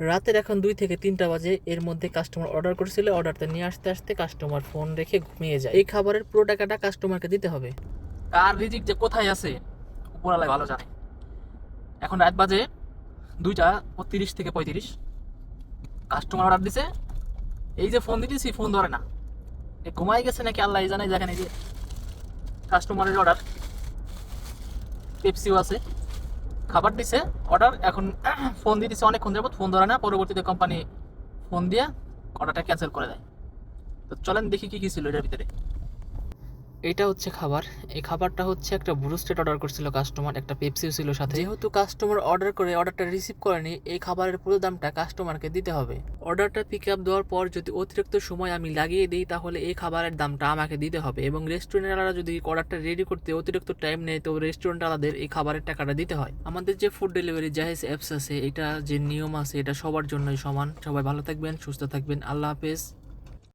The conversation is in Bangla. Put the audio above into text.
রাতের এখন 2 থেকে 3টা বাজে। এর মধ্যে কাস্টমার অর্ডার করছিল, অর্ডারটা নিয়ে আসতে আসতে কাস্টমার ফোন রেখে ঘুমিয়ে যায়। এই খাবারের পুরো টাকাটা কাস্টমারকে দিতে হবে। কার রিজিক যে কোথায় আছে উপরওয়ালাই ভালো জানে। এখন রাত বাজে 2টা 30 থেকে 35। কাস্টমার অর্ডার দিছে, এই যে ফোন দিতেছি ফোন ধরে না, এ ঘুমাই গেছে নাকি আল্লাহ জানে। দেখেন এই যে কাস্টমারের অর্ডার, পেপসিও আছে, খাবার দিছে অর্ডার, এখন ফোন দিতেছে অনেকক্ষণ যাবত ফোন ধরে না। পরবর্তীতে কোম্পানি ফোন দিয়ে অর্ডারটা ক্যান্সেল করে দেয়। তো চলেন দেখি কি কি ছিল এটার ভিতরে। এটা হচ্ছে খাবার। এই খাবারটা হচ্ছে একটা ব্রুস্টেড অর্ডার করছিল কাস্টমার, একটা পেপসিও ছিল সাথে। যেহেতু কাস্টমার অর্ডার করে অর্ডারটা রিসিভ করেনি, এই খাবারের পুরো দামটা কাস্টমারকে দিতে হবে। অর্ডারটা পিক আপ দেওয়ার পর যদি অতিরিক্ত সময় আমি লাগিয়ে দিই তাহলে এই খাবারের দামটা আমাকে দিতে হবে, এবং রেস্টুরেন্টওয়ালারা যদি অর্ডারটা রেডি করতে অতিরিক্ত টাইম নেয় তো রেস্টুরেন্টওয়ালাদের এই খাবারের টাকাটা দিতে হয়। আমাদের যে ফুড ডেলিভারি জাহেজ অ্যাপস আছে, এটা যে নিয়ম আছে এটা সবার জন্যই সমান। সবাই ভালো থাকবেন, সুস্থ থাকবেন, আল্লাহ হাফেজ।